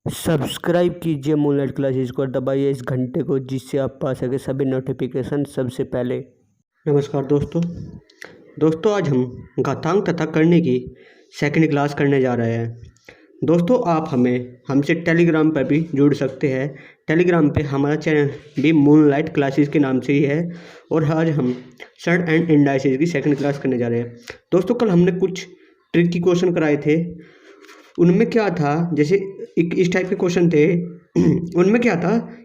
Subscribe कीजिए moonlight classes को और दबाइए इस घंटे को जिससे आप पा सके सभी नोटिफिकेशन सबसे पहले। नमस्कार दोस्तों आज हम घातांक तथा करने की सेकंड क्लास करने जा रहे हैं। दोस्तों आप हमसे टेलीग्राम पर भी जुड़ सकते हैं। टेलीग्राम पे हमारा चैनल भी मूनलाइट क्लासेस के नाम से ही है और आज हम सम एंड इंडाइसेस की सेकंड क्लास करने जा रहे हैं। दोस्तों कल हमने कुछ ट्रिकी क्वेश्चन कराए थे। उनमें क्या था, जैसे इस टाइप के क्वेश्चन थे उनमें क्या था,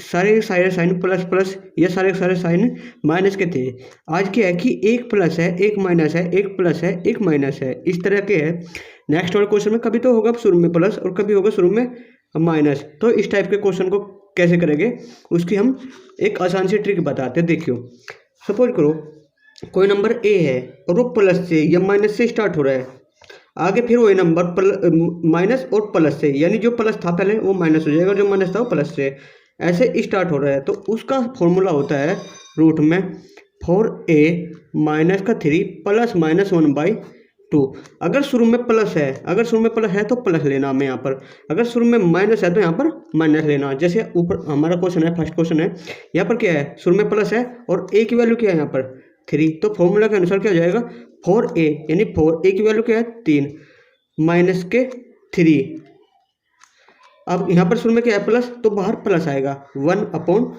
सारे साइन प्लस प्लस या सारे साइन माइनस के थे। आज क्या है कि एक प्लस है एक माइनस है, एक प्लस है एक माइनस है, इस तरह के है। नेक्स्ट वाले क्वेश्चन में कभी तो होगा शुरू में प्लस और कभी होगा शुरू में माइनस। तो इस टाइप के क्वेश्चन को कैसे करेंगे उसकी हम एक आसान सी ट्रिक बताते हैं। देखियो, सपोज करो कोई नंबर ए है और वो प्लस से या माइनस से स्टार्ट हो रहा है, आगे फिर वही नंबर माइनस और प्लस से, यानी जो प्लस था पहले वो माइनस हो जाएगा, जो माइनस था वो प्लस से, ऐसे स्टार्ट हो रहा है। तो उसका फॉर्मूला होता है रूट में 4a माइनस का 3 प्लस माइनस 1/2। अगर शुरू में प्लस है तो प्लस लेना हमें यहाँ पर, अगर शुरू में माइनस है तो यहाँ पर माइनस लेना। जैसे ऊपर हमारा क्वेश्चन है, फर्स्ट क्वेश्चन है, यहाँ पर क्या है, शुरू में प्लस है और a की वैल्यू क्या है यहाँ पर 3। तो फॉर्मूला के अनुसार क्या हो जाएगा 4a, यानी 4a की वैल्यू क्या है 3 माइनस के 3। अब यहाँ पर शुरू में क्या है प्लस, तो बाहर प्लस आएगा 1/2।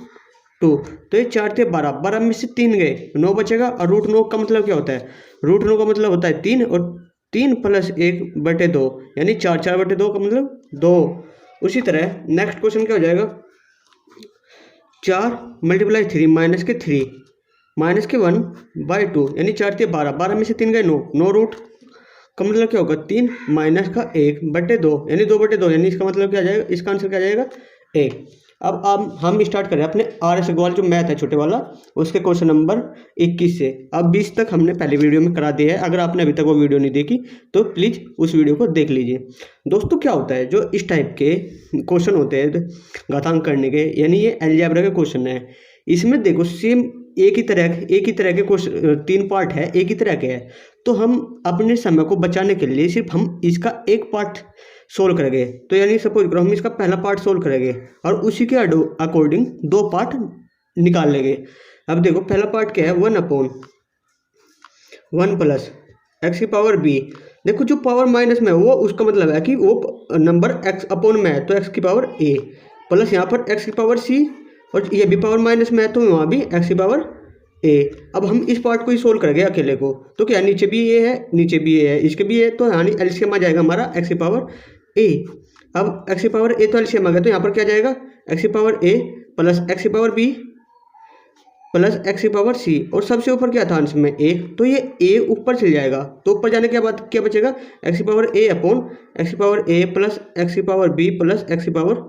तो ये 4 थे 12, 12 में से 3 गए 9 बचेगा। और रूट 9 का मतलब क्या होता है, रूट 9 का मतलब होता है 3 और 3 प्लस 1/2 यानी 4, 4/2 का मतलब 2। उसी तरह नेक्स्ट क्वेश्चन क्या हो जाएगा, 4 × 3 माइनस के 3 माइनस के 1/2 यानी 4 थे 12, 12 में से 3 गए 9, 9 रूट का मतलब क्या होगा 3 माइनस का 1/2 यानी 2/2, यानी इसका मतलब क्या आ जाएगा, इसका आंसर क्या आ जाएगा 1। अब हम स्टार्ट करें अपने RS अग्रवाल जो मैथ है छोटे वाला, उसके क्वेश्चन नंबर 21 से। अब 20 तक हमने पहले वीडियो में करा दिया है, अगर आपने अभी तक वो वीडियो नहीं देखी तो प्लीज़ उस वीडियो को देख लीजिए। दोस्तों क्या होता है, जो इस टाइप के क्वेश्चन होते हैं घातांक करने के, यानी ये अलजेब्रा के क्वेश्चन है, इसमें देखो सेम एक ही तरह के क्वेश्चन, 3 पार्ट है एक ही तरह के है। तो हम अपने समय को बचाने के लिए सिर्फ हम इसका एक पार्ट सोल्व करेंगे। तो यानी सपोज करो हम इसका पहला पार्ट सोल्व करेंगे और उसी के अकॉर्डिंग 2 पार्ट निकाल लेंगे। अब देखो पहला पार्ट क्या है, 1/1 प्लस x की पावर b। देखो जो पावर माइनस में है वो उसका मतलब है कि वो नंबर x अपॉन में है, तो x की पावर a प्लस यहाँ पर x की पावर c, और ये भी पावर माइनस में है तो वहाँ भी x की पावर a। अब हम इस पार्ट को ही सोल्व करेंगे अकेले को, तो क्या नीचे भी a है नीचे भी a है इसके भी a, तो यानी एलसीएम आ जाएगा हमारा x की पावर a। अब x की पावर a तो एलसीएम आ गया, तो यहाँ पर क्या जाएगा x की पावर a प्लस x की पावर b प्लस x की पावर c, और सबसे ऊपर क्या था अंश में 1, तो ये a ऊपर चल जाएगा। तो ऊपर जाने के बाद क्या बचेगा, x की पावर a अपॉन x की पावर a प्लस x की पावर b प्लस x की पावर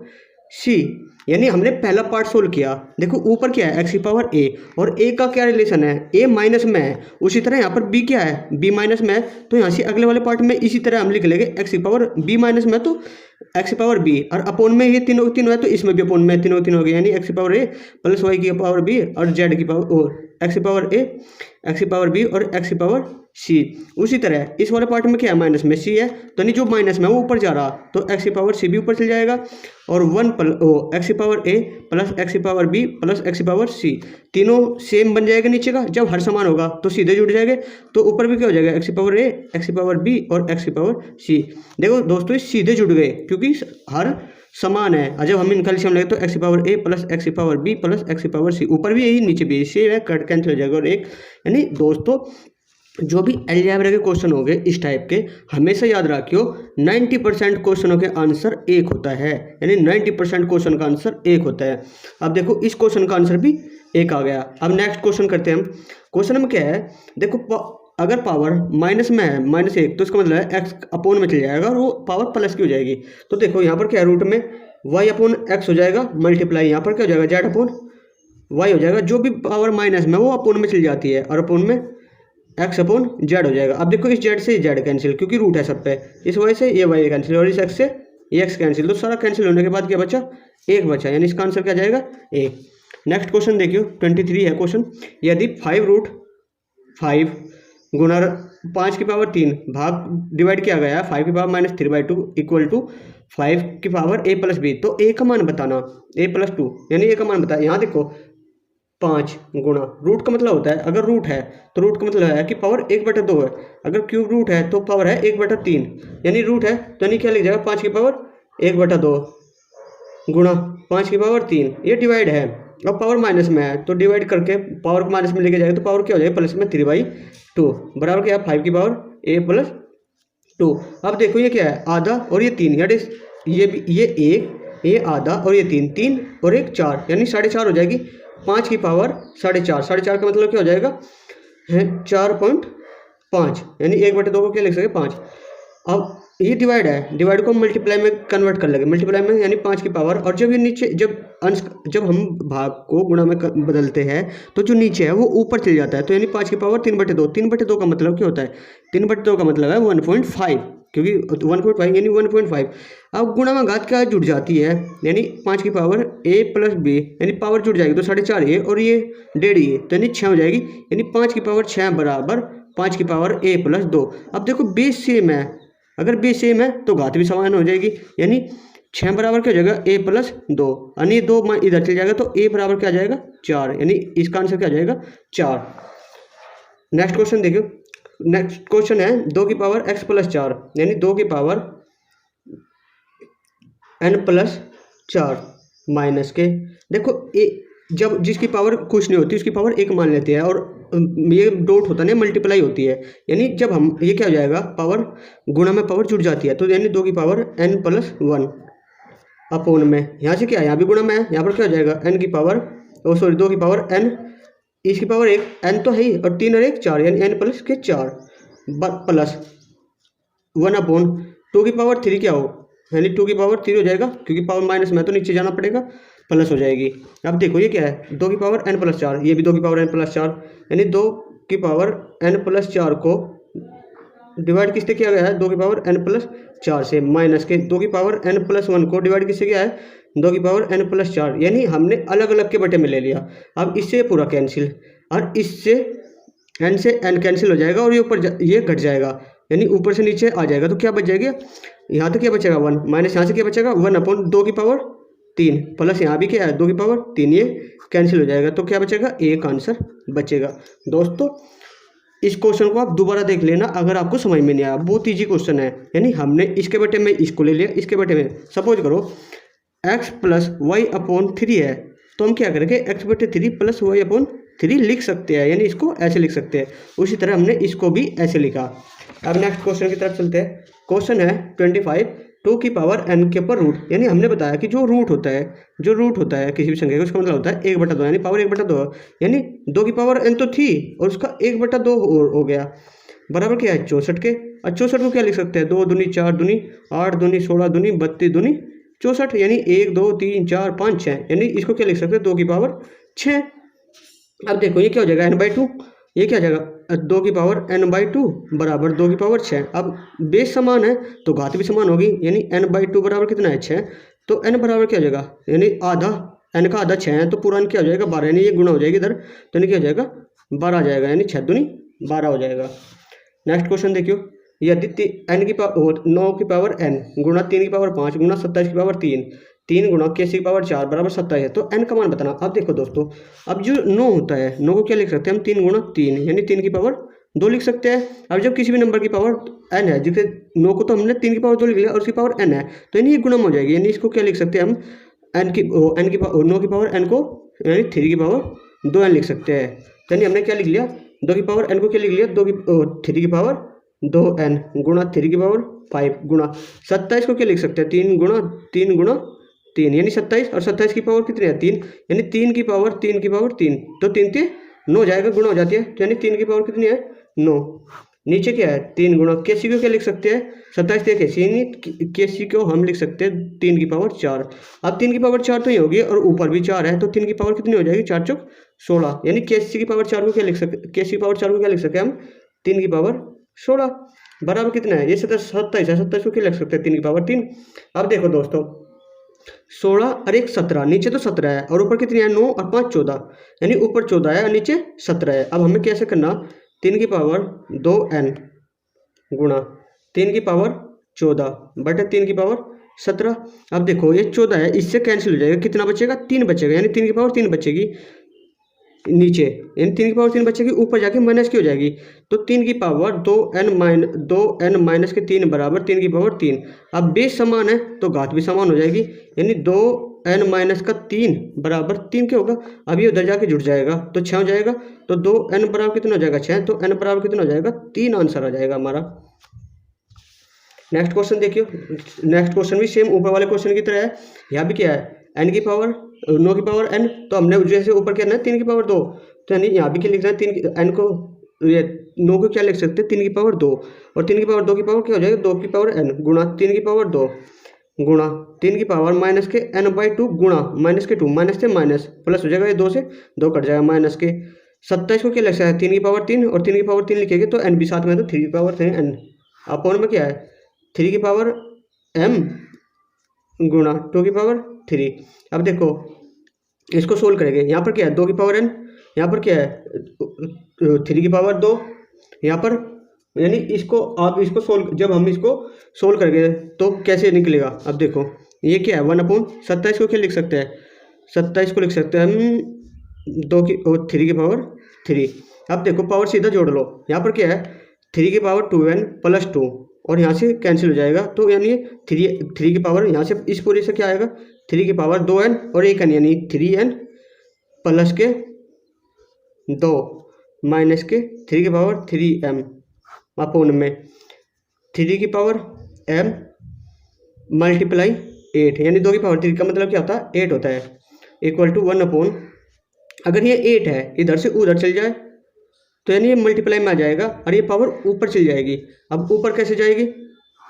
c। यानी हमने पहला पार्ट सोल्व किया। देखो ऊपर क्या है x की पावर a और a का क्या रिलेशन है, a माइनस में है, उसी तरह यहाँ पर b क्या है b माइनस में है, तो यहाँ से अगले वाले पार्ट में इसी तरह हम लिख लेंगे x की पावर b माइनस में, तो x की पावर b, और अपोन में ये तीनों है तो इसमें भी अपोन में तीनों हो गए, यानी x की पावर a प्लस y की पावर b और z की पावर x की पावर a x की पावर b और x की पावर c। उसी तरह इस वाले पार्ट में क्या है माइनस में c है, तो नहीं जो माइनस में वो ऊपर जा रहा, तो x की पावर c भी ऊपर चल जाएगा, और x की पावर a प्लस x की पावर b प्लस x की पावर c, तीनों सेम बन जाएगा नीचे का। जब हर समान होगा तो सीधे जुड़ जाएंगे, तो ऊपर भी क्या हो जाएगा x की पावर a x की पावर b और x की पावर c। देखो दोस्तों ये सीधे जुड़ गए क्योंकि हर समान है, और जब हम इनका एलसीएम लेंगे तो x की पावर a प्लस x की पावर b प्लस x की पावर c, ऊपर भी यही नीचे भी यही है, कट कैंसिल हो जाएगा और एक। यानी दोस्तों जो भी अलजेब्रा के क्वेश्चन होंगे इस टाइप के, हमेशा याद रखियो 90% क्वेश्चनों के आंसर एक होता है, यानी 90% क्वेश्चन का आंसर एक होता है। अब देखो इस क्वेश्चन का आंसर भी एक आ गया। अब नेक्स्ट क्वेश्चन करते हैं हम। क्वेश्चन में क्या है, देखो अगर पावर माइनस में है -1, तो इसका मतलब है x अपॉन में चल जाएगा और वो पावर प्लस की हो जाएगी। तो देखो यहाँ पर क्या है, रूट में y अपॉन x हो जाएगा मल्टीप्लाई, यहाँ पर क्या हो जाएगा z अपॉन y हो जाएगा। जो भी पावर माइनस में वो अपॉन में चल जाती है और अपॉन में x अपॉन z हो जाएगा। अब देखो इस z से z कैंसिल, क्योंकि रूट है सब पे, इस y से ये y कैंसिल और इस x से ये x कैंसिल, तो सारा कैंसिल होने के बाद क्या बचा, 1 बचा, यानी इसका आंसर क्या जाएगा 1। नेक्स्ट क्वेश्चन देखियो 23 है क्वेश्चन। यदि 5√5 गुणा 5 की पावर 3 भाग डिवाइड किया गया है 5 की पावर -3/2 इक्वल टू 5 की पावर a प्लस बी, तो a का मान बताना a प्लस 2, यानी a का मान बताया। यहाँ देखो 5 गुणा रूट का मतलब होता है, अगर रूट है तो रूट का मतलब है कि पावर 1/2 है, अगर क्यूब रूट है तो पावर है 1/3, यानी रूट है तो यानी क्या लिख जाएगा 5 की पावर 1/2 गुणा 5 की पावर 3, ये डिवाइड है। अब पावर माइनस में है तो डिवाइड करके पावर को माइनस में लेके जाएगा तो पावर क्या हो जाएगा प्लस में 3/2 बराबर क्या है 5 की पावर a प्लस 2। अब देखो ये क्या है आधा और ये 3, यानी ये 1, ये आधा और ये 3, 3 और 1 4, यानी 4.5 हो जाएगी। 5 की पावर 4.5, 4.5 का मतलब क्या हो जाएगा है 4.5, यानी 1/2 को क्या लिख सकते 5। अब ये डिवाइड है, डिवाइड को मल्टीप्लाई में कन्वर्ट कर लेंगे, मल्टीप्लाई में यानी 5 की पावर, और जब ये नीचे जब हम भाग को गुणा में बदलते हैं तो जो नीचे है वो ऊपर चल जाता है, तो यानी 5 की पावर 3/2, 3/2 का मतलब क्या होता है 3/2 का मतलब है 1.5, क्योंकि 1.5 यानी 1.5। अब गुणा में घात क्या जुड़ जाती है, यानी 5 की पावर a प्लस बी, यानी पावर जुड़ जाएगी तो 4.5 ये और ये 1.5 ये, तो यानी 6 हो जाएगी, यानी 5 की पावर 6 बराबर 5 की पावर a प्लस 2। अब देखो बेस सेम है, अगर बेस सेम है तो घात भी समान हो जाएगी, यानी 6 बराबर क्या हो जाएगा a प्लस 2, यानी 2 इधर चल जाएगा तो a बराबर क्या आ जाएगा 4, यानी इसका आंसर क्या आ जाएगा 4। नेक्स्ट क्वेश्चन देखियो, नेक्स्ट क्वेश्चन है 2 की पावर x प्लस 4, यानी 2 की पावर n प्लस 4 माइनस के, देखो जब जिसकी पावर कुछ नहीं होती उसकी पावर 1 मान लेते हैं, और ये डॉट होता है ना मल्टीप्लाई होती है, यानी जब हम ये क्या हो जाएगा पावर गुणा में पावर जुड़ जाती है, तो यानी 2 की पावर n प्लस 1 अपोन में, यहाँ से क्या है यहाँ भी गुणा में है, यहाँ पर क्या हो जाएगा n की पावर 2 की पावर n, इसकी पावर 1 n तो है ही, और 3 और 1 4, यानी n प्लस के 4 प्लस 1 अपोन 2 की पावर 3 क्या हो, यानी 2 की पावर 3 हो जाएगा, क्योंकि पावर माइनस में तो नीचे जाना पड़ेगा, प्लस हो जाएगी। अब देखो ये क्या है 2 की पावर n प्लस 4, ये भी 2 की पावर n प्लस 4, यानी 2 की पावर n प्लस 4 को डिवाइड किससे किया गया है 2 की पावर n प्लस 4 से, माइनस के 2 की पावर n प्लस 1 को डिवाइड किससे किया है 2 की पावर n प्लस 4, यानी हमने अलग अलग के बटे में ले लिया। अब इससे पूरा कैंसिल, और इससे n से n कैंसिल हो जाएगा, और ये ऊपर ये घट जाएगा, यानी ऊपर से नीचे आ जाएगा, तो क्या बच जाएगा यहाँ तक क्या बचेगा 1, माइनस यहाँ से क्या बचेगा 1 अपॉन 2 की पावर 3, प्लस यहाँ भी क्या है 2 की पावर 3, ये कैंसिल हो जाएगा, तो क्या बचेगा एक आंसर बचेगा। दोस्तों इस क्वेश्चन को आप दोबारा देख लेना अगर आपको समझ में नहीं आया, बहुत ईजी क्वेश्चन है, यानी हमने इसके बटे में इसको ले लिया, इसके बटे में सपोज करो x प्लस वाई अपॉन 3 है, तो हम क्या करेंगे x बटे 3 प्लस वाई अपॉन 3 लिख सकते हैं, यानी इसको ऐसे लिख सकते हैं, उसी तरह हमने इसको भी ऐसे लिखा। अब नेक्स्ट क्वेश्चन की तरफ चलते हैं। क्वेश्चन है 25 2 की पावर n के ऊपर रूट, यानी हमने बताया कि जो रूट होता है किसी भी संख्या का उसका मतलब होता है 1/2, यानी पावर 1/2, यानी 2 की पावर n तो थी और उसका 1/2 हो गया, बराबर क्या है 64 के, और 64 को क्या लिख सकते हैं 2 दूनी 4 दूनी 8 दूनी 16 दूनी 32 दूनी 64, यानी 1 2 3 4 5 6, यानी इसको क्या लिख सकते हैं 2 की पावर 6। अब देखो ये क्या हो जाएगा n/2, ये क्या हो जाएगा 2 की पावर n/2 बराबर 2 की पावर 6। अब बेस समान है तो घात भी समान होगी, यानी n/2 बराबर कितना है 6, तो n बराबर क्या हो जाएगा, यानी आधा n का आधा 6 है, तो पूरा n क्या हो जाएगा 12, यानी ये गुणा हो जाएगी इधर, तो यानी क्या हो जाएगा 12 आ जाएगा, यानी 6 दूनी 12 हो जाएगा। नेक्स्ट क्वेश्चन देखियो, यदि n की पावर 9 की पावर n गुणा 3 की पावर 5 गुणा 27 की पावर 3 गुणा 81 की पावर 4 बराबर 27 है, तो n का मान बताना। अब देखो दोस्तों, अब जो 9 होता है 9 को क्या लिख सकते हैं हम 3 गुणा 3, यानी 3 की पावर 2 लिख सकते हैं। अब जब किसी भी नंबर की पावर n है, जिसे 9 को तो हमने 3 की पावर 2 लिख लिया और उसकी पावर n है, तो यानी ये गुणा हो जाएगी, यानी इसको क्या लिख सकते हैं हम n की 9 की पावर n को यानी 3 की पावर 2n लिख सकते हैं, यानी हमने क्या लिख लिया 2 की पावर n को क्या लिख लिया 3 की पावर 2n गुणा 3 की पावर 5 गुणा 27 को क्या लिख सकते हैं 3 गुणा 3 यानी 27, और 27 की पावर कितनी है 3, यानी 3 की पावर 3, तो 3 3 9 जाएगा, गुणा हो जाती है, तो यानी 3 की पावर कितनी है 9। नीचे क्या है 3 गुणा 81 को क्या लिख सकते हैं 27 81 को हम लिख सकते हैं 3 की पावर 4। अब 3 की पावर 4 तो ही होगी और ऊपर भी 4 है, तो 3 की पावर कितनी हो जाएगी 4 चौक 16, यानी 81 की पावर 4 को क्या लिख सकते 81 की पावर 4 को क्या लिख सकते हैं हम 3 की पावर 16 बराबर कितना है ये 27 है, 27 को क्या लिख सकते हैं 3 की पावर 3। अब देखो दोस्तों 16 और 1 17, नीचे तो 17 है और ऊपर कितनी है 9 और 5 14, यानी ऊपर 14 है और नीचे 17 है। अब हमें कैसे करना 3 की पावर 2n गुणा 3 की पावर 14 बटे 3 की पावर 17। अब देखो ये 14 है, इससे कैंसिल हो जाएगा, कितना बचेगा 3 बचेगा, यानी 3 की पावर 3 बचेगी नीचे, यानी 3 की पावर 3 बचेगी, ऊपर जाके माइनस की हो जाएगी। तो 3 की पावर 2n माइनस के 3 बराबर 3 की पावर 3। अब बेस समान है तो घात भी समान हो जाएगी, यानी 2n माइनस का 3 बराबर 3 क्या होगा, अब ये उधर जाके जुड़ जाएगा तो 6 हो जाएगा। तो 2n बराबर कितना हो जाएगा 6, तो n बराबर कितना हो जाएगा 3 आंसर आ जाएगा हमारा। नेक्स्ट क्वेश्चन देखिए, नेक्स्ट क्वेश्चन भी सेम ऊपर वाले क्वेश्चन की तरह है। यहाँ भी क्या है n की पावर 9 की पावर n, तो हमने जैसे ऊपर क्या है 3 की पावर 2, तो यानी यहाँ भी क्या लिख रहे हैं 3 n को, ये 9 को क्या लिख सकते हैं 3 की पावर 2, और 3 की पावर 2 की पावर क्या हो जाएगा 2 की पावर n गुणा 3 की पावर 2 गुणा 3 की पावर माइनस के n/2 गुणा माइनस के 2, माइनस से माइनस प्लस हो जाएगा, ये 2 से 2 कट जाएगा माइनस के 27 को क्या लिख सकते हैं 3 की पावर 3, और 3 की पावर 3 लिखेंगे तो n भी साथ में, तो 3 की पावर 3 n अपॉन में क्या है 3 की पावर m गुणा 2 की पावर 3। अब देखो इसको सोल्व करेंगे, यहाँ पर क्या है 2 की पावर n, यहाँ पर क्या है 3 की पावर 2, यहाँ पर यानी इसको आप इसको सोल्व, जब हम इसको सोल्व करेंगे तो कैसे निकलेगा। अब देखो ये क्या है 1/27 को क्या लिख सकते हैं 27 को लिख सकते हैं हम 2 की और 3 की पावर 3। अब देखो पावर सीधा जोड़ लो, यहाँ पर क्या है 3 की पावर 2n प्लस 2, और यहाँ से कैंसिल हो जाएगा, तो यानी 3 की पावर यहाँ से इस पूरे से क्या आएगा 3 की पावर 2n और एक n, यानी 3n प्लस के 2 माइनस के 3 की पावर 3m अपोन में 3 की पावर m मल्टीप्लाई 8, यानी 2 की पावर 3 का मतलब क्या होता है 8 होता है, इक्वल टू 1/, अगर ये 8 है इधर से उधर चल जाए तो यानी ये मल्टीप्लाई में आ जाएगा और ये पावर ऊपर चली जाएगी। अब ऊपर कैसे जाएगी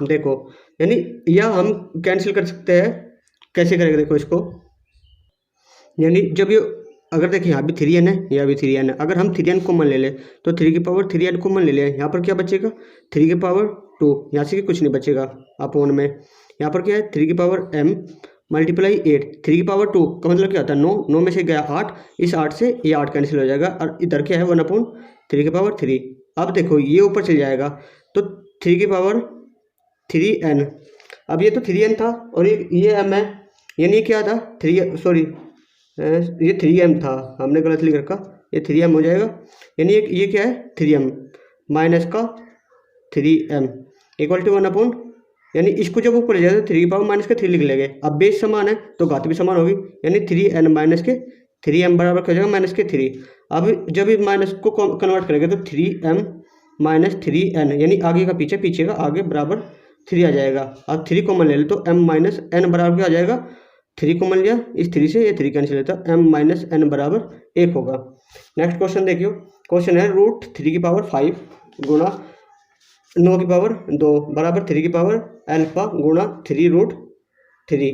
देखो, यानी यह हम कैंसिल कर सकते हैं, कैसे करेंगे देखो इसको, यानी जब ये अगर देखिए यहाँ भी 3n है, यहाँ भी 3n है, अगर हम 3n कॉमन ले लें तो 3 की पावर 3n कॉमन ले लें, यहाँ पर क्या बचेगा 3 की पावर 2, यहाँ से कुछ नहीं बचेगा अपोन में, यहाँ पर क्या है 3 की पावर m मल्टीप्लाई 8, 3 की पावर 2 का मतलब क्या होता है 9, 9 में से गया 8, इस 8 से ये 8 कैंसिल हो जाएगा, और इधर क्या है 1/3 की पावर 3। अब देखो ये ऊपर चल जाएगा तो 3 की पावर 3n, अब ये तो 3n था और ये m है, यानी क्या था 3, सॉरी ये 3m था, हमने गलत लिख रखा, ये 3m हो जाएगा, यानी ये क्या है 3m माइनस का 3m इक्वल टू 1/, यानी इसको जब ऊपर ले जाए तो 3 की पावर माइनस के 3 लिख लेंगे। अब बेस समान है तो घात भी समान होगी, यानी 3n माइनस के 3m बराबर क्या हो जाएगा माइनस के 3। अब जब इस माइनस को कन्वर्ट करेंगे तो 3m माइनस 3n, यानी आगे का पीछे, पीछे का आगे बराबर 3 आ जाएगा। अब 3 कॉमन ले ले तो m माइनस n बराबर क्या आ जाएगा, 3 कॉमन लिया, इस 3 से ये 3 कैंसिल होता है, m माइनस n बराबर 1 होगा। नेक्स्ट क्वेश्चन देखियो, क्वेश्चन है √3 की पावर 5 गुणा 9 की पावर 2 बराबर 3 की पावर अल्फा गुणा 3√3,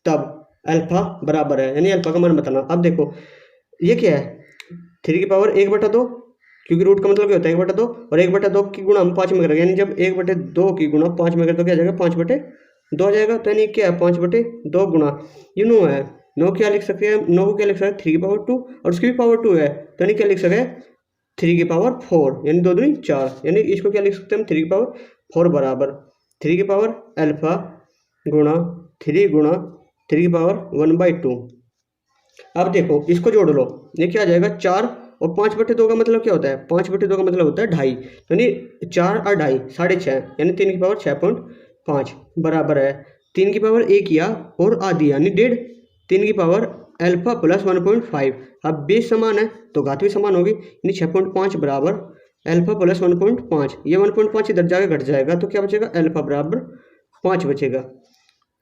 तब अल्फा बराबर है, यानी अल्फा का मान बताना। अब देखो ये क्या है 3 की पावर 1/2, क्योंकि रूट का मतलब क्या होता है 1/2, और 1/2 की गुणा हम 5 में करेंगे, यानी जब 1/2 की गुणा 5 में करें तो क्या आ जाएगा 5/2 आ जाएगा, तो यानी क्या है 5/2 गुणा ये 9 है, 9 क्या लिख सकते हैं 9 को क्या लिख सकते हैं 3 की पावर 2, और उसकी भी पावर 2 है, तो यानी क्या लिख सकते हैं 3 की पावर 4, यानी 2 दूनी 4, यानी इसको क्या लिख सकते हैं हम 3 की पावर 4 बराबर 3 की पावर अल्फा गुणा 3 गुणा 3 की पावर 1/2। अब देखो इसको जोड़ लो, ये क्या आ जाएगा 4 और 5/2 का मतलब क्या होता है 5/2 का मतलब होता है 2.5, यानी 4 और 2.5 6.5, यानी 3 की पावर 6.5 बराबर है 3 की पावर 1 किया और आधी यानी 1.5, 3 की पावर अल्फा प्लस 1.5। अब बेस समान है तो घात भी समान होगी, यानी 6.5 बराबर अल्फा प्लस 1.5, ये 1.5 इधर जाके घट जाएगा तो क्या बचेगा अल्फा बराबर 5 बचेगा।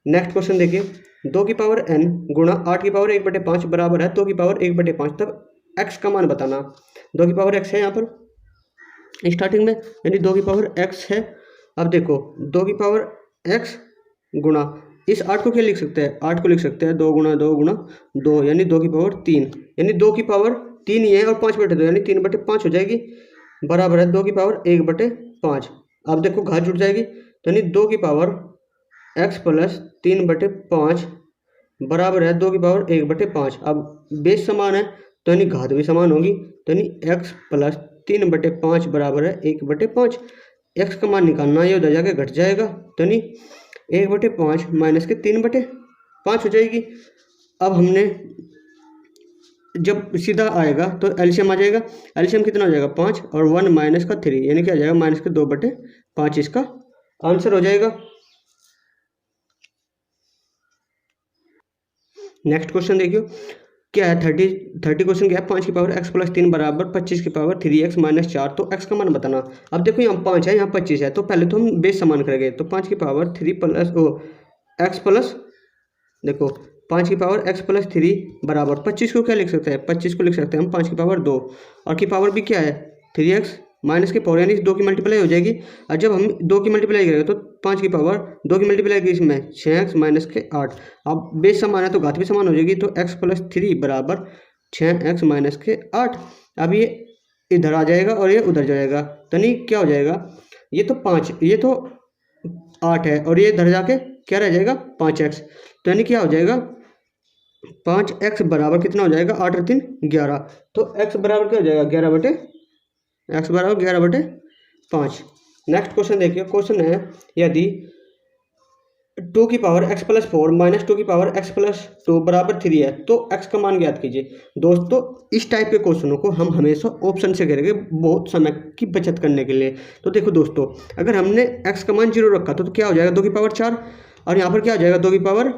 नेक्स्ट क्वेश्चन देखिए, 2 की पावर n गुणा 8 की पावर 1/5 बराबर है 2 की पावर 1/5, तब x का मान बताना। 2 की पावर x है यहाँ पर स्टार्टिंग में, यानी 2 की पावर x है। अब देखो 2 की पावर x गुणा इस 8 को क्या लिख सकते हैं 8 को लिख सकते हैं 2 गुणा 2 गुणा 2, यानी 2 की पावर 3, यानी 2 की पावर 3 ही है और 5/2 यानी 3/5 हो जाएगी, बराबर है 2 की पावर 1/5। अब देखो घात जुड़ जाएगी, तो यानी 2 की पावर x प्लस 3/5 बराबर है 2 की पावर 1/5। अब बेस समान है तो यानी घात भी समान होगी, तो यानी x प्लस 3/5 बराबर है 1/5। एक्स का मान निकालना, ये उधर जाके घट जाएगा, तो नहीं 1/5 माइनस के 3/5 हो जाएगी। अब हमने जब सीधा आएगा तो एलसीएम आ जाएगा, एलसीएम कितना हो जाएगा 5 और 1 माइनस का 3, यानी क्या आ जाएगा माइनस के 2/5 इसका आंसर हो जाएगा। नेक्स्ट क्वेश्चन देखियो क्या है, 30 क्वेश्चन क्या है, 5 की पावर x प्लस 3 बराबर 25 की पावर 3x माइनस 4, तो x का मान बताना। अब देखो यहाँ 5 है, यहाँ 25 है, तो पहले तो हम बेस समान करेंगे, तो 5 की पावर 3 प्लस x प्लस, देखो 5 की पावर x प्लस 3 बराबर 25 को क्या लिख सकते हैं, 25 को लिख सकते हैं हम 5 की पावर 2, और की पावर भी क्या है 3x माइनस की पावर, यानी 2 की मल्टीप्लाई हो जाएगी। और जब हम 2 की मल्टीप्लाई करेंगे तो 5 की पावर 2 की मल्टीप्लाई की इसमें 6x माइनस के 8, अब बेस समान है तो घात भी समान हो जाएगी, तो x प्लस 3 बराबर 6x माइनस के 8। अब ये इधर आ जाएगा और ये उधर जाएगा, तो नहीं क्या हो जाएगा, ये तो 5, ये तो 8 है, और ये इधर जाके क्या रह जाएगा 5x, तो यानी क्या हो जाएगा 5x बराबर कितना हो जाएगा 8 और 3 11, तो x बराबर क्या हो जाएगा 11/5। नेक्स्ट क्वेश्चन देखिए, क्वेश्चन है यदि 2 की पावर x प्लस 4 माइनस 2 की पावर x प्लस 2 बराबर 3 है, तो x का मान ज्ञात कीजिए। दोस्तों इस टाइप के क्वेश्चनों को हम हमेशा ऑप्शन से करेंगे बहुत समय की बचत करने के लिए। तो देखो दोस्तों, अगर हमने x का मान 0 रखा तो क्या हो जाएगा 2 की पावर 4, और यहाँ पर क्या हो जाएगा 2 की पावर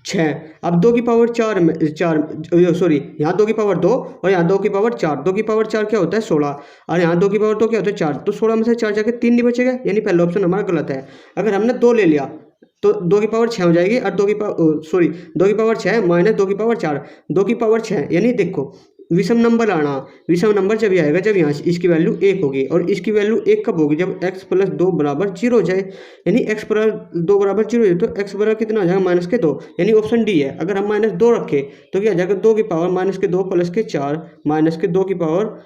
6। अब 2 की पावर 4 में यहाँ 2 की पावर 2 और यहाँ 2 की पावर 4, 2 की पावर 4 क्या होता है 16, और यहाँ 2 की पावर 2 क्या होता है 4, तो 16 में से 4 जाके 3 नहीं बचेगा, यानी पहला ऑप्शन हमारा गलत है। अगर हमने 2 ले लिया तो 2 की पावर 6 हो जाएगी, और 2 की पावर 6 माइनस 2 की पावर 4, 2 की पावर 6, यानी देखो विषम नंबर लाना, विषम नंबर जब आएगा जब यहाँ इसकी वैल्यू 1 होगी, और इसकी वैल्यू 1 कब होगी जब x प्लस 2 बराबर 0 हो जाए, यानी x प्लस 2 बराबर 0 हो जाए, तो x बराबर कितना हो जाएगा माइनस के 2, यानी ऑप्शन डी है। अगर हम माइनस 2 रखें तो क्या हो जाएगा 2 की पावर माइनस के 2 प्लस के 4 माइनस के 2 की पावर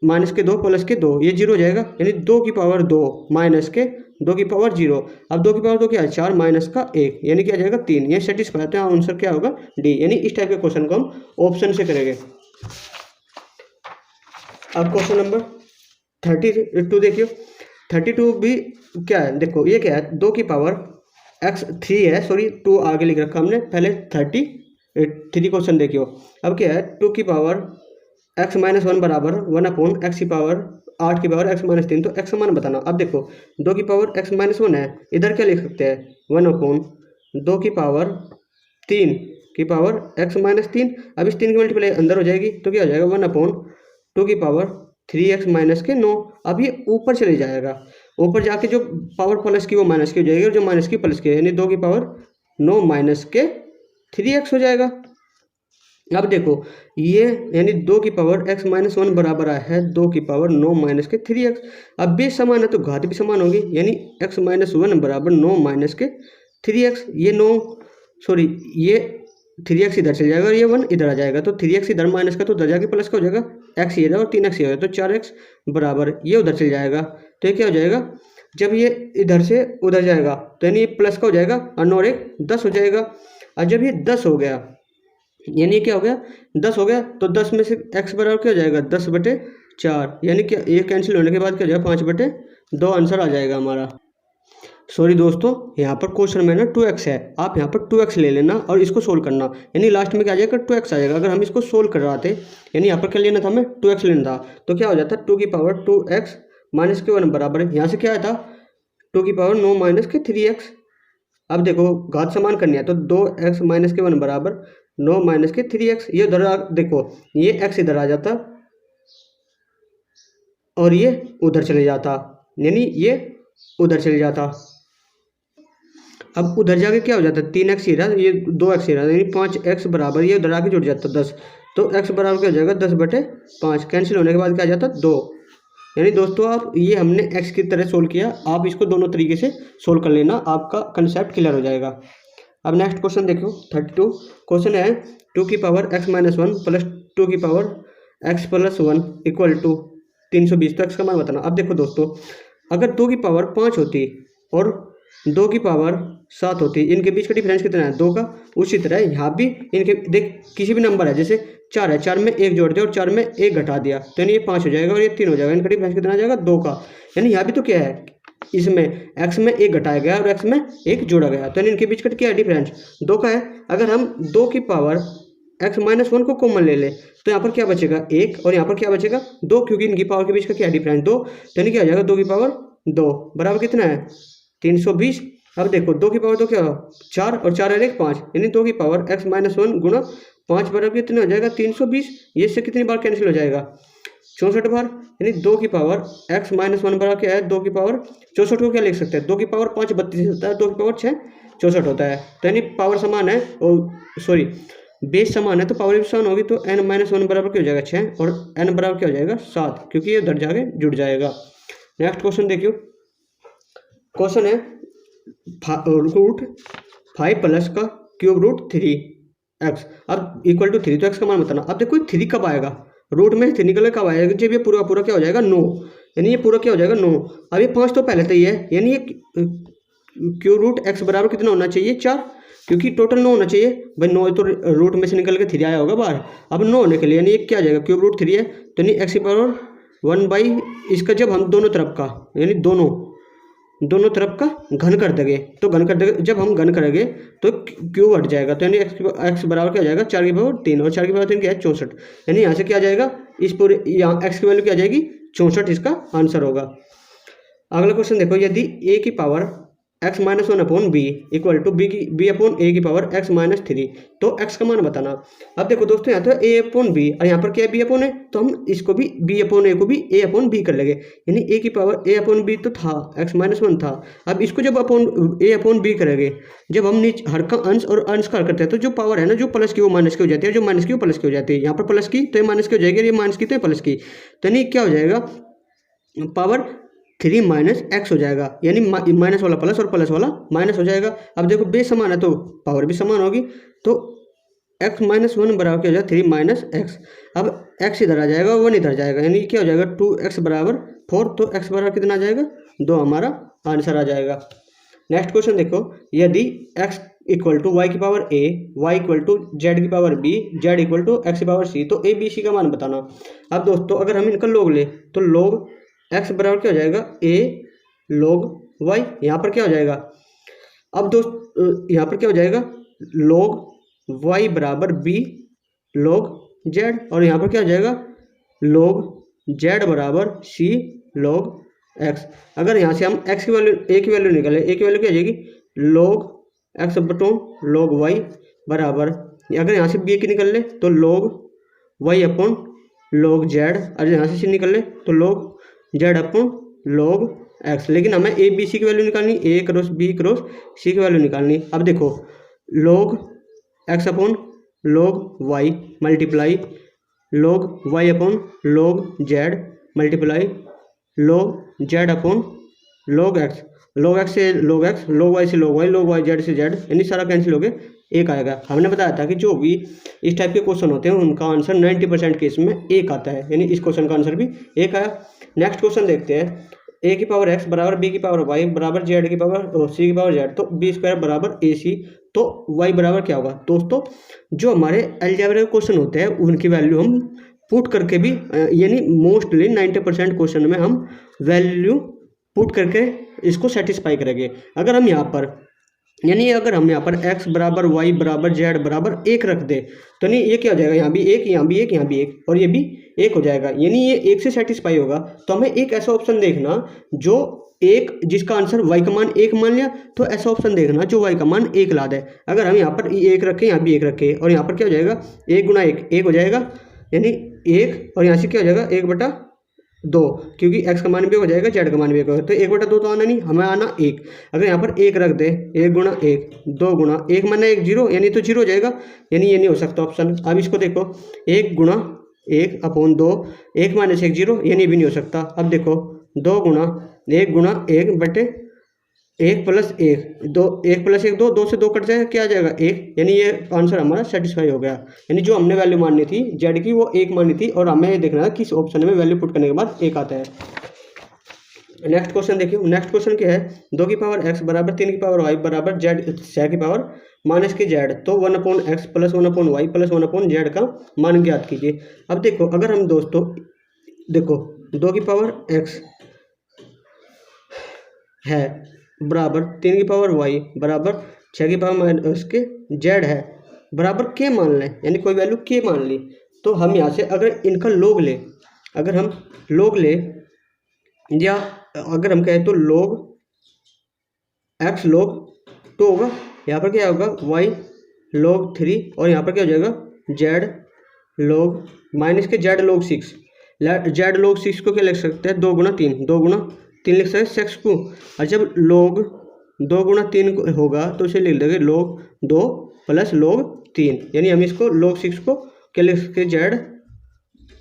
माइनस के 2 प्लस के 2, ये 0 हो जाएगा, यानी 2 की पावर 2 माइनस के 2 की पावर 0। अब 2 की पावर 2 क्या है 4 माइनस का 1, यानी क्या जाएगा 3, ये सेटिस्फाई होता है, आंसर क्या होगा डी, यानी इस टाइप के क्वेश्चन को हम ऑप्शन से करेंगे। अब क्वेश्चन नंबर 32 देखियो, 32 भी क्या है, देखो ये क्या है 2 की पावर x 3 है, 2 आगे लिख रखा हमने, पहले 33 क्वेश्चन देखियो। अब क्या है 2 की पावर x माइनस 1 बराबर 1/x की पावर 8 की पावर x माइनस 3, तो x का मान बताना। अब देखो 2 की पावर x माइनस 1 है, इधर क्या लिख सकते हैं 1/2 की पावर 3 की पावर x माइनस 3, अब इस 3 की मल्टीप्लाई अंदर हो जाएगी, तो क्या हो जाएगा 1/2 की पावर 3x माइनस के 9। अब ये ऊपर चले जाएगा, ऊपर जाके जो पावर प्लस की वो माइनस की हो जाएगी, और जो माइनस की प्लस की, यानी 2 की पावर 9 माइनस के 3x हो जाएगा। अब देखो ये यानी 2 की पावर x माइनस 1 बराबर है 2 की पावर 9 माइनस के 3x। अब बेस समान है तो घात भी समान होगी, यानी x माइनस 1 बराबर 9 माइनस के 3x, ये 3x इधर चल जाएगा और ये 1 इधर आ जाएगा, तो 3x इधर माइनस का तो उधर जाके प्लस का हो जाएगा, x ये और 3x ये हो जाएगा, तो 4x बराबर ये उधर चल जाएगा, तो ये क्या हो जाएगा जब ये इधर से उधर जाएगा तो यानी ये प्लस का हो जाएगा और 9 और 1 10 हो जाएगा। और जब ये 10 हो गया यानी क्या हो गया 10 हो गया, तो 10 में से x बराबर क्या हो जाएगा 10/4, यानी कि ये कैंसिल होने के बाद क्या हो जाएगा 5/2 आंसर आ जाएगा हमारा। सॉरी दोस्तों, यहाँ पर क्वेश्चन में ना 2x है, आप यहाँ पर 2x ले लेना और इसको सोल्व करना, यानी लास्ट में क्या आ जाएगा 2x आ जाएगा। अगर हम इसको सोल्व करवाते यानी यहाँ पर क्या लेना था हमें 2x लेना था, तो क्या हो जाता 2 की पावर 2x माइनस के 1 बराबर, यहाँ से क्या आया था 2 की पावर 9 माइनस के 3x। अब देखो घात समान करनी है तो 2x माइनस के 1 बराबर 9 माइनस के 3x, ये उधर देखो ये x इधर आ जाता और ये उधर चले जाता, यानी ये उधर चले जाता। अब उधर जाके क्या हो जाता 3x ही रहा, ये 2x ही रहा, यानी 5x बराबर ये उधर आके जुड़ जाता 10, तो x बराबर क्या हो जाएगा 10/5, कैंसिल होने के बाद क्या आ जाता 2। यानी दोस्तों आप ये हमने x की तरह सोल्व किया, आप इसको दोनों तरीके से सोल्व कर लेना, आपका कंसेप्ट क्लियर हो जाएगा। अब नेक्स्ट क्वेश्चन देखो 32 क्वेश्चन है 2 की पावर x माइनस 1 प्लस 2 की power x plus 1 equal to 320, तो x का मान बताना। अब देखो दोस्तों अगर 2 की पावर 5 होती और 2 की पावर 7 होती, इनके बीच का डिफरेंस कितना है 2 का, उसी तरह यहाँ भी इनके देख किसी भी नंबर है जैसे 4 है, 4 में 1 जोड़ दिया और 4 में 1 घटा दिया, तो यानी ये 5 हो जाएगा और ये 3 हो जाएगा, इनका डिफरेंस कितना आ जाएगा 2 का। यानी यहाँ भी तो क्या है इसमें एक्स में एक घटाया गया और एक्स में एक जोड़ा गया, तो इनके बीच का क्या है डिफरेंस, 2 का है। अगर हम 2 की पावर x माइनस 1 को कॉमन ले ले तो यहाँ पर क्या बचेगा 1 और यहाँ पर क्या बचेगा 2, क्योंकि इनकी पावर के बीच का क्या डिफरेंस 2, तो यानी क्या हो जाएगा 2 की पावर 2 बराबर कितना है 320। अब देखो 2 की पावर 2 क्या हो 4 और 4 और 1 5, यानी 2 की पावर x माइनस 1 गुणा 5 बराबर कितना हो जाएगा 320। ये इससे कितनी बार कैंसिल हो जाएगा 64 बार, यानी 2 की पावर x माइनस 1 बराबर क्या है 2 की पावर 64 को क्या लिख सकते हैं 2 की पावर 5 32 होता है, 2 की पावर 6 64 होता है, तो यानी पावर समान है और सॉरी बेस समान है तो पावर भी समान होगी, तो n माइनस 1 बराबर क्या हो जाएगा 6 और n बराबर क्या हो जाएगा 7, क्योंकि ये उधर जाके जुड़ जाएगा। नेक्स्ट क्वेश्चन देखियो, क्वेश्चन है रूट 5 प्लस का क्यूब रूट 3x अब इक्वल टू 3, तो x का मान बताना। अब देखो 3 कब आएगा, रूट में 3 निकल कब आएगा जब ये पूरा पूरा क्या हो जाएगा 9, यानी ये पूरा क्या हो जाएगा 9। अब ये 5 तो पहले तो ही है, यानी ये क्यूब रूट x बराबर कितना होना चाहिए 4, क्योंकि टोटल 9 होना चाहिए भाई, 9 तो रूट में से निकल के 3 आया होगा बाहर। अब 9 होने के लिए यानी ये क्या आ जाएगा क्यूब रूट 3 है, तो यानी x की पावर 1 बाई इसका जब हम दोनों तरफ का यानी दोनों तरफ का घन कर देंगे, तो घन कर देंगे जब हम घन करेंगे तो क्यूब हट जाएगा, तो यानी x बराबर क्या हो जाएगा 4 की पावर 3 और 4 की पावर 3 क्या है 64, यानी यहाँ से क्या आ जाएगा इस पूरे यहाँ x की वैल्यू क्या आ जाएगी 64, इसका आंसर होगा। अगला क्वेश्चन देखो, यदि a की power x minus 1 upon B equal to B upon A की पावर x माइनस 3, तो x का मान बताना। अब देखो दोस्तों यहाँ तो a अपॉन बी और यहाँ पर क्या है b अपॉन है, तो हम इसको भी b अपॉन ए को भी a अपॉन बी कर लेंगे, यानी a की पावर a अपॉन बी तो था x माइनस 1 था। अब इसको जब अपॉन a अपॉन बी करेंगे, जब हम नीचे हर का अंश और अंश का करते हैं तो जो पावर है ना जो प्लस की वो माइनस की हो जाती है, जो माइनस की वो प्लस की हो जाती है। यहाँ पर प्लस की तो ये माइनस की हो जाएगी, ये माइनस की तो ये प्लस की, तो यानी क्या हो जाएगा पावर 3 माइनस एक्स हो जाएगा, यानी माइनस वाला प्लस और प्लस वाला माइनस हो जाएगा। अब देखो बेस समान है तो पावर भी समान होगी, तो x माइनस 1 बराबर क्या हो जाएगा 3 माइनस एक्स। अब x इधर आ जाएगा 1 इधर जाएगा, यानी क्या हो जाएगा 2x बराबर 4, तो x बराबर कितना आ जाएगा 2, हमारा आंसर आ जाएगा। नेक्स्ट क्वेश्चन देखो, यदि x इक्वल टू वाई की power a, y equal to Z की power b, z equal to x की पावर c, तो a b c का मान बताना। अब दोस्तों अगर हम इनका लोग ले तो लोग x बराबर क्या हो जाएगा a log y, यहाँ पर क्या हो जाएगा अब दोस्त यहाँ पर क्या हो जाएगा log y बराबर b log z, और यहाँ पर क्या हो जाएगा log z बराबर c log x। अगर यहाँ से हम x की वैल्यू a की वैल्यू निकालें, a की वैल्यू क्या हो जाएगी log x बटों log y बराबर, अगर यहाँ से b की निकल ले तो log y upon log z, और यहाँ से c निकल ले तो log z upon log x। लेकिन हमें a b c की वैल्यू निकालनी, a cross b cross c की वैल्यू निकालनी। अब देखो log x upon log y multiply log y upon log z multiply log z upon log x, log x से log x, log y से log y, log y z से z, यानी सारा cancel हो गया, एक आएगा। हमने बताया था कि जो भी इस टाइप के क्वेश्चन होते हैं उनका आंसर 90% केस में एक आता है, यानी इस क्वेश्चन का आंसर भी एक आया। नेक्स्ट क्वेश्चन देखते हैं, a की पावर x बराबर b की पावर y बराबर z की पावर c की पावर z, तो b स्क्वायर बराबर ac, तो y बराबर क्या होगा दोस्तों जो हमारे अलजेब्रा के क्वेश्चन होते हैं उनकी वैल्यू हम पुट करके भी, यानी मोस्टली 90% क्वेश्चन में हम वैल्यू पुट करके इसको सेटिस्फाई करेंगे। अगर हम यहाँ पर यानी अगर हम यहाँ पर x बराबर y बराबर z बराबर 1 रख दे तो नहीं ये क्या हो जाएगा यहाँ भी 1 यहाँ भी 1 यहाँ भी 1 और ये भी 1 हो जाएगा, यानी ये 1 से सेटिस्फाई होगा। तो हमें एक ऐसा ऑप्शन देखना जो एक जिसका आंसर y का मान 1 मान लिया, तो ऐसा ऑप्शन देखना जो y का मान 1 ला दे। अगर हम यहाँ पर 1 रखें यहाँ भी 1 रखें और यहाँ पर क्या हो जाएगा 1 गुना 1 1 हो जाएगा, यानी 1 और यहाँ से क्या हो जाएगा 1/2, क्योंकि x का मान भी हो जाएगा z का मान भी होगा, तो 1/2 तो आना नहीं, हमें आना 1। अगर यहाँ पर 1 रख दे 1 गुना 1 2 गुना 1 माना 1 0, यानी तो 0 हो जाएगा, यानी ये नहीं हो सकता ऑप्शन। अब इसको देखो 1 गुना 1 अपॉन 2 1 माइनस 1 0, यानी भी नहीं हो सकता। अब देखो 2 गुना 1 बटे 1 प्लस 1 2 1 प्लस 1 2 2 से 2 कट जाएगा, क्या आ जाएगा 1, यानी ये आंसर हमारा सेटिस्फाई हो गया। यानी जो हमने वैल्यू माननी थी जेड की वो 1 माननी थी, और हमें ये देखना है किस ऑप्शन में वैल्यू पुट करने के बाद 1 आता है। नेक्स्ट क्वेश्चन देखिए, नेक्स्ट क्वेश्चन क्या है 2 की पावर x बराबर 3 की पावर y बराबर z 6 की पावर माइनस की z, तो 1/x plus 1/y plus 1/z का मान ज्ञात कीजिए। अब देखो अगर हम दोस्तों देखो 2 की पावर x है बराबर 3 की पावर वाई बराबर 6 की पावर माइनस के जेड है बराबर के मान लें, यानी कोई वैल्यू के मान ली। तो हम यहाँ से अगर इनका लोग ले, अगर हम लोग ले या अगर हम कहें तो लोग एक्स लोग 2 होगा, यहाँ पर क्या होगा वाई लोग 3 और यहाँ पर क्या हो जाएगा जेड लोग माइनस के जेड लोग 6। जेड लोग 6 को क्या लिख सकते हैं 2 गुना 3, 2 गुना 3 लिख सकते हैं 6 को। और जब लोग 2 गुना 3 होगा तो इसे लिख देंगे लोग 2 प्लस लोग 3, यानी हम इसको लोग 6 को क्या लिख सकते हैं जेड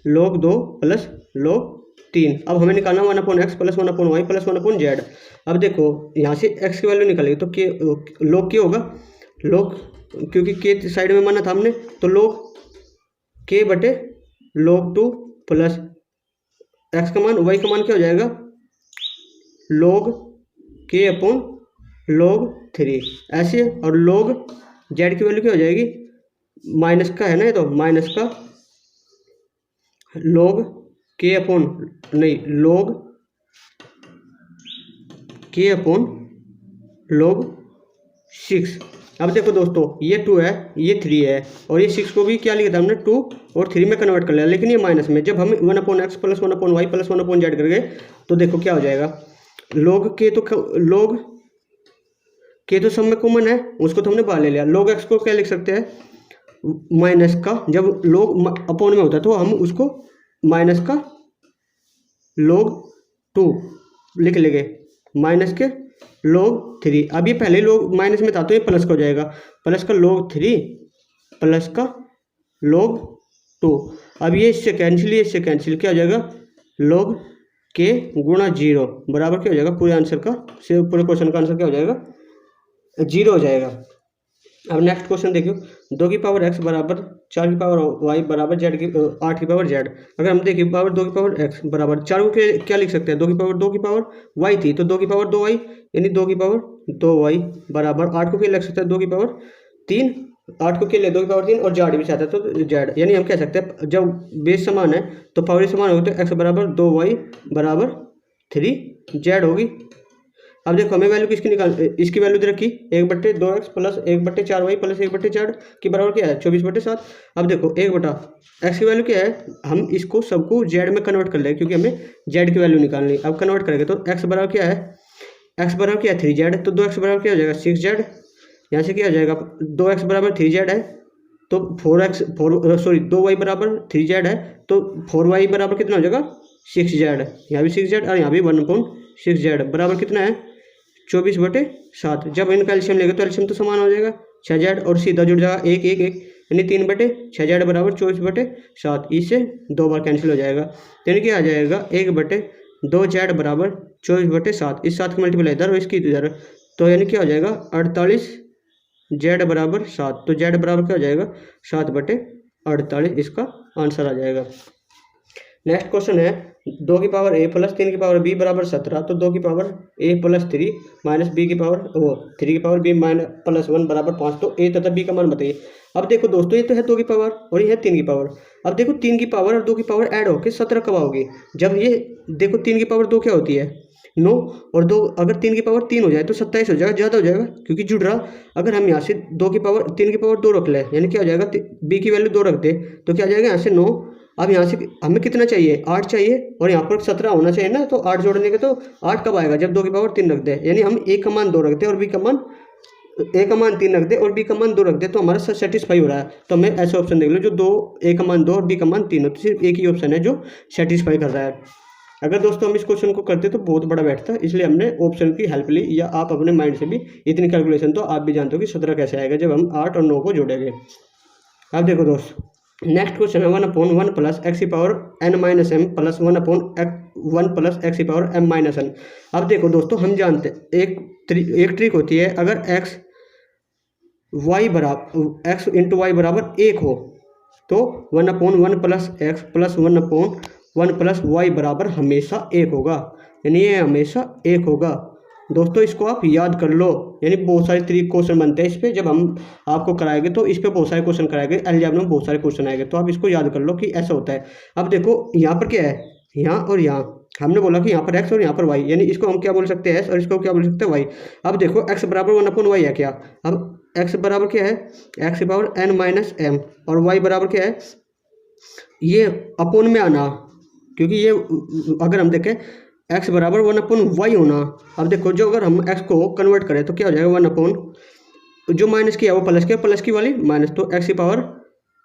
लोग 2 प्लस लोग 3। अब हमें निकालना 1/x plus 1/y plus 1/z। अब देखो यहाँ से x की वैल्यू निकालेगी तो के लोग क्या होगा लोग, क्योंकि के साइड में माना था हमने, तो लोग के बटे लोग 2 प्लस x का मान y का मान क्या हो जाएगा लोग के अपॉन लोग 3 ऐसे। और लोग z की वैल्यू क्या हो जाएगी माइनस का है ना, ये तो माइनस का लोग के अपॉन नहीं लोग के अपॉन लोग 6। अब देखो दोस्तों ये 2 है ये 3 है और ये 6 को भी क्या लिखा था हमने 2 और 3 में कन्वर्ट कर लिया, लेकिन ये माइनस में। जब हम 1/x plus 1/y plus 1/z कर गए तो देखो क्या हो जाएगा लोग के तो सब में कॉमन है, उसको तो हमने बाहर ले लिया। लोग x को क्या लिख सकते हैं माइनस का, जब लोग अपॉन में होता है तो हम उसको माइनस का लोग 2 लिख लेंगे माइनस के लोग 3। अब ये पहले लोग माइनस में था तो ये प्लस का हो जाएगा प्लस का लोग 3 प्लस का लोग 2। अब ये इससे कैंसिल क्या हो जाएगा लोग के गुणा 0 बराबर क्या हो जाएगा पूरे आंसर का पूरे क्वेश्चन का आंसर क्या हो जाएगा 0 हो जाएगा। अब नेक्स्ट क्वेश्चन देखियो 2 की पावर x बराबर 4 की पावर y बराबर z की 8 की पावर z। अगर हम देखिए पावर 2 की पावर x बराबर 4 को क्या लिख सकते हैं 2 की पावर y थी तो 2 की पावर 2y, यानी 2 की पावर 2y बराबर 8 को क्या लिख सकते हैं 2 की पावर 3, 8 को क्या ले 2 की पावर 3 और z भी चाहता है तो z, यानी हम कह सकते हैं जब बेस समान है तो पावर समान होगी तो x बराबर 2y बराबर 3z होगी। अब देखो हमें वैल्यू किसकी इसकी वैल्यू दे रखी 1/2x plus 1/4y plus 1/z की बराबर क्या है 24/7। अब देखो 1/x की वैल्यू क्या है, हम इसको सबको z में कन्वर्ट कर लेंगे क्योंकि हमें z की वैल्यू निकालनी। अब कन्वर्ट करेंगे तो x बराबर क्या है, x बराबर क्या है 3z, तो 2x बराबर क्या हो जाएगा 6z। यहाँ से क्या हो जाएगा 2x बराबर 3z है तो 2y बराबर 3z है तो 4y बराबर कितना हो जाएगा 6z। यहाँ भी 6z और यहाँ भी 1/6z बराबर कितना है 24/7। जब इनका एलसीएम लेंगे तो एलसीएम तो समान हो जाएगा 6z और सीधा जुड़ जाएगा 1 1 1 यानी 3/6z बराबर 24/7। इससे 2 बार कैंसिल हो जाएगा तो यानी क्या आ जाएगा 1/2z बराबर 24/7। इस 7 की मल्टीप्लाई इधर और इसकी इधर तो यानी क्या हो जाएगा 48z बराबर 7। तो z बराबर क्या हो जाएगा 7/48, इसका आंसर आ जाएगा। नेक्स्ट क्वेश्चन है 2 की पावर a प्लस 3 की पावर b बराबर 17। तो 2 की power a plus 3 minus b की पावर 3 की पावर b माइनस प्लस 1 बराबर 5। तो a तथा b का मान बताइए। अब देखो दोस्तों ये तो है 2 की पावर और ये है 3 की पावर। अब देखो 3 की पावर और 2 की पावर ऐड होकर 17 कब आओगी, जब ये देखो 3 की पावर 2 क्या होती है 9 और 2 अगर 3 की पावर 3 हो जाए तो 27 हो जाएगा, ज़्यादा हो जाएगा क्योंकि जुड़ रहा। अगर हम यहाँ से 2 की पावर 3 की पावर 2 रख लें यानी क्या हो जाएगा b की वैल्यू 2 रख दे तो क्या आ जाएगा यहाँ से 9। अब यहाँ से हमें कितना चाहिए 8 चाहिए और यहाँ पर 17 होना चाहिए ना, तो 8 जोड़ने के तो 8 कब आएगा जब 2 की पावर 3 रख दे, यानी हम a का मान 2 रख दे और b का मान a का मान 3 रख दे और b का मान 2 रख दे तो हमारा सेटिस्फाई हो रहा है। तो हमें ऐसा ऑप्शन देख लो जो a का मान 2 और b का मान 3 हो, तो सिर्फ एक ही ऑप्शन है जो सेटिस्फाई कर रहा है। अगर दोस्तों हम इस क्वेश्चन को करते तो बहुत बड़ा बैठता, इसलिए हमने ऑप्शन की हेल्प ली, या आप अपने माइंड से भी इतनी कैलकुलेशन तो आप भी जानते हो कि 17 कैसे आएगा जब हम 8 और 9 को जोड़ेंगे। अब देखो दोस्त नेक्स्ट क्वेश्चन है 1/1 प्लस x की power n minus m plus 1/1 plus x की पावर m माइनस n। अब देखो दोस्तों हम जानते हैं एक ट्रिक होती है, अगर x इंटू वाई बराबर 1 हो तो 1/1 plus x plus 1/1 plus y बराबर हमेशा 1 होगा, यानी ये हमेशा 1 होगा। दोस्तों इसको आप याद कर लो, यानी बहुत सारे क्वेश्चन बनते हैं इस पर, जब हम आपको कराएंगे तो इस पर बहुत सारे क्वेश्चन कराएंगे, अलजेब्रा में बहुत सारे क्वेश्चन आएंगे, तो आप इसको याद कर लो कि ऐसा होता है। अब देखो यहाँ पर क्या है यहाँ और यहाँ, हमने बोला कि यहाँ पर x और यहाँ पर y, यानी इसको हम क्या बोल सकते हैं s और इसको क्या बोल सकते हैं y। अब देखो x बराबर 1/y है क्या, अब x बराबर क्या है, x की पावर n माइनस m, और y बराबर क्या है, ये अपोन में आना, क्योंकि ये अगर हम देखें x बराबर 1/y होना। अब देखो जो अगर हम x को कन्वर्ट करें तो क्या हो जाएगा, 1 जो माइनस की है वो प्लस की, प्लस की वाली माइनस, तो x की पावर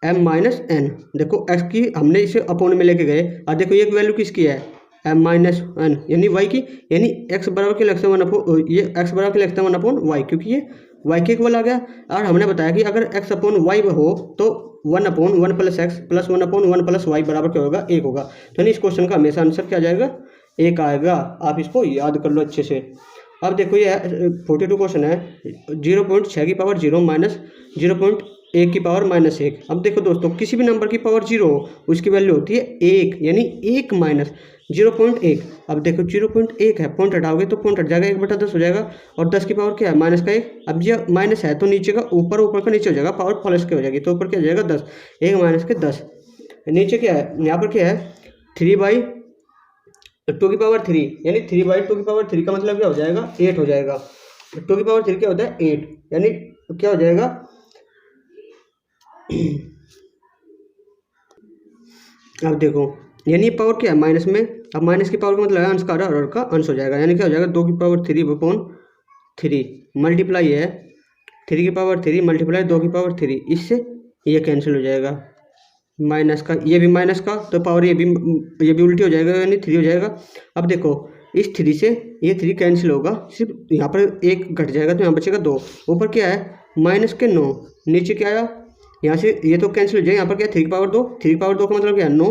m माइनस n। देखो x की हमने इसे अपोन में लेके गए, और देखो ये वैल्यू किसकी है, m माइनस n, यानी y की, यानी x बराबर के लगता है 1/, ये x बराबर के लगता है 1/y, क्योंकि ये y के इक्वल आ गया। और हमने बताया कि अगर x अपॉन y हो तो 1/1 plus x plus 1/1 plus y बराबर क्या होगा, 1 होगा। तो यानी इस क्वेश्चन का हमेशा आंसर क्या आ जाएगा, 1 आएगा। आप इसको याद कर लो अच्छे से। अब देखो ये 42 क्वेश्चन है, 0.6 की पावर 0 माइनस 0.1 की पावर माइनस 1। अब देखो दोस्तों किसी भी नंबर की पावर 0 हो उसकी वैल्यू होती है 1, यानी 1 माइनस 0.1। अब देखो 0.1 है, पॉइंट हटाओगे तो पॉइंट हट जाएगा, 1/10 हो जाएगा, और 10 की पावर क्या है, माइनस का 1। अब ये माइनस है तो नीचे का ऊपर, ऊपर का नीचे हो जाएगा, पावर प्लस के हो जाएगी, तो ऊपर क्या हो जाएगा 10, 1 माइनस के 10। नीचे क्या है, यहाँ पर क्या है 3/2 की पावर 3, यानी 3/2 की पावर 3 का मतलब क्या हो जाएगा, 8 हो जाएगा। 2 की पावर 3 क्या होता है, 8, यानी क्या हो जाएगा अब देखो यानी पावर क्या है माइनस में, अब माइनस की पावर का मतलब है अंश का और का अंश हो जाएगा, यानी क्या हो जाएगा 2 की पावर 3/3 मल्टीप्लाई है 3 की पावर 3 मल्टीप्लाई 2 की पावर 3, इससे ये कैंसिल हो जाएगा, माइनस का ये भी माइनस का, तो पावर ये भी उल्टी हो जाएगा, यानी 3 हो जाएगा। अब देखो इस 3 से ये 3 कैंसिल होगा, सिर्फ यहाँ पर 1 घट जाएगा तो यहाँ बचेगा 2। ऊपर क्या है माइनस के 9, नीचे क्या आया, यहाँ से ये तो कैंसिल हो जाएगा, यहाँ पर क्या है 3 की पावर 2, 3 की पावर 2 का मतलब क्या है 9,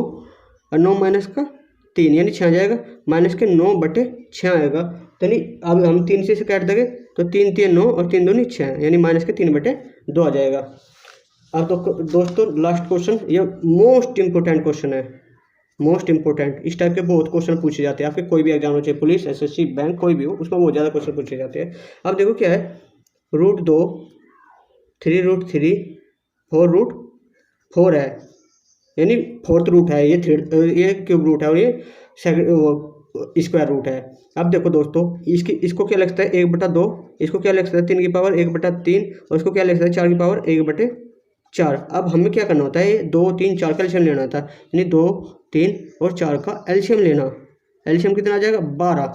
और 9 माइनस का 3 यानी 6 आ जाएगा, माइनस के 9/6 आएगा। तो यानी अब हम 3 से काट देंगे तो 3 3 9 और 3 2 6, यानी माइनस के 3/2 आ जाएगा। अब तो दोस्तों लास्ट क्वेश्चन, ये मोस्ट इंपोर्टेंट क्वेश्चन है, मोस्ट इंपोर्टेंट। इस टाइप के बहुत क्वेश्चन पूछे जाते हैं आपके कोई भी एग्जाम हो, चाहे पुलिस एसएससी बैंक कोई भी हो, उसमें बहुत ज़्यादा क्वेश्चन पूछे जाते हैं। अब देखो क्या है, √2 3√3 4√4 है, यानी 4th रूट है, ये क्यूब रूट है, और ये स्क्वायर रूट है। अब देखो दोस्तों इसको क्या लगता है 1/2, इसको क्या लगता है 3 की पावर 1/3, और इसको क्या लगता है 4 की पावर 1/4। अब हमें क्या करना होता है 2 3 4 का एलसीएम लेना होता है, यानी 2 3 और 4 का एलसीएम लेना, एलसीएम कितना आ जाएगा 12।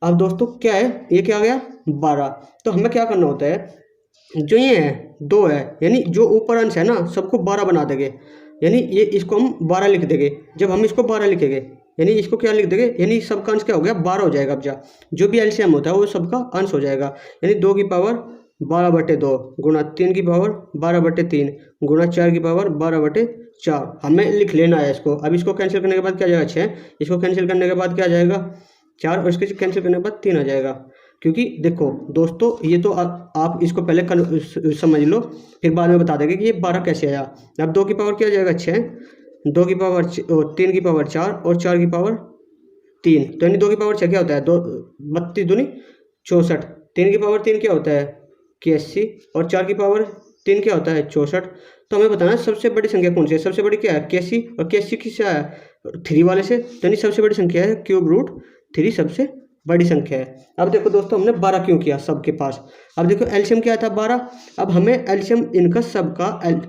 अब दोस्तों क्या है ये क्या आ गया 12, तो हमें क्या करना होता है जो ये है 2 है, यानी जो ऊपर अंश है ना सबको 12 बना देंगे, यानी ये इसको हम 12 लिख देंगे। जब हम इसको 12 लिखेंगे यानी इसको क्या लिख देंगे, यानी सबका अंश क्या हो गया 12 हो जाएगा। अब जो भी एलसीएम होता है वो सबका अंश हो जाएगा, यानी 2 की पावर 12/2 गुणा 3 की पावर 12/3 गुणा 4 की पावर 12/4 हमें लिख लेना है इसको। अब इसको कैंसिल करने के बाद क्या आ जाएगा 6, इसको कैंसिल करने के बाद क्या आ जाएगा 4, और इसके कैंसिल करने के बाद 3 आ जाएगा। क्योंकि देखो दोस्तों ये तो आप इसको पहले समझ लो, फिर बाद में बता देंगे कि ये 12 कैसे आया। अब 2 की पावर क्या आ जाएगा 6, 2 की पावर 3 की पावर 4 और 4 की पावर 3, तो यानी 2 की पावर 6 क्या होता है 2 32 दूनी 64, 3 की पावर 3 क्या होता है 81, और 4 की पावर 3 क्या होता है 64। तो हमें बताना सबसे बड़ी संख्या कौन सी है, सबसे बड़ी क्या है 81, और 81 किससे आया 3 वाले से, तो यानी सबसे बड़ी संख्या है √3 सबसे बड़ी संख्या है। अब देखो दोस्तों हमने 12 क्यों किया सबके पास। अब देखो एलसीएम क्या था 12, अब हमें एलसीएम इनका सबका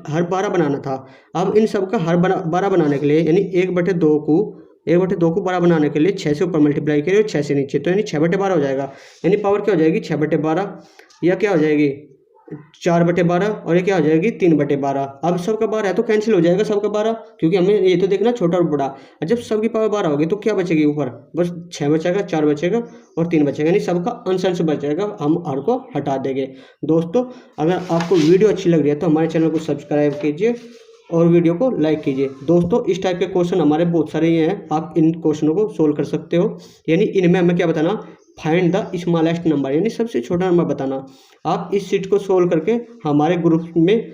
हर 12 बनाना था। अब इन सबका हर 12 बनाने के लिए यानी 1/2 को 12 बनाने के लिए 6 से ऊपर मल्टीप्लाई करिए और 6 से नीचे, तो यानी 6/12 हो जाएगा, यानी पावर क्या हो जाएगी 6/12, या क्या हो जाएगी 4/12, और ये क्या हो जाएगी 3/12। अब सबका 12 है तो कैंसिल हो जाएगा सबका 12, क्योंकि हमें ये तो देखना छोटा और बड़ा। जब सबकी पावर 12 होगी तो क्या बचेगी ऊपर, बस 6 बचेगा, 4 बचेगा और 3 बचेगा, यानी सबका अंश बच जाएगा, हम हर को हटा देंगे। दोस्तों अगर आपको वीडियो अच्छी लग रही है तो हमारे चैनल को सब्सक्राइब कीजिए और वीडियो को लाइक कीजिए। दोस्तों इस टाइप के क्वेश्चन हमारे बहुत सारे ये हैं, आप इन क्वेश्चनों को सोल्व कर सकते हो। यानी इनमें हमें क्या बताना, फाइंड द स्मॉलेस्ट नंबर, यानी सबसे छोटा नंबर बताना। आप इस सीट को सोल्व करके हमारे ग्रुप में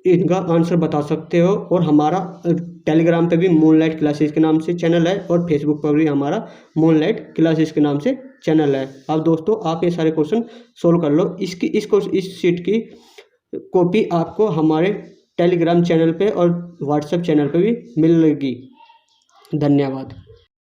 इनका आंसर बता सकते हो, और हमारा टेलीग्राम पे भी मूनलाइट क्लासेस के नाम से चैनल है, और फेसबुक पर भी हमारा मूनलाइट क्लासेस के नाम से चैनल है। अब दोस्तों आप ये सारे क्वेश्चन सोल्व कर लो। इस सीट की कॉपी आपको हमारे टेलीग्राम चैनल पे और व्हाट्सएप चैनल पे भी मिलेगी। धन्यवाद।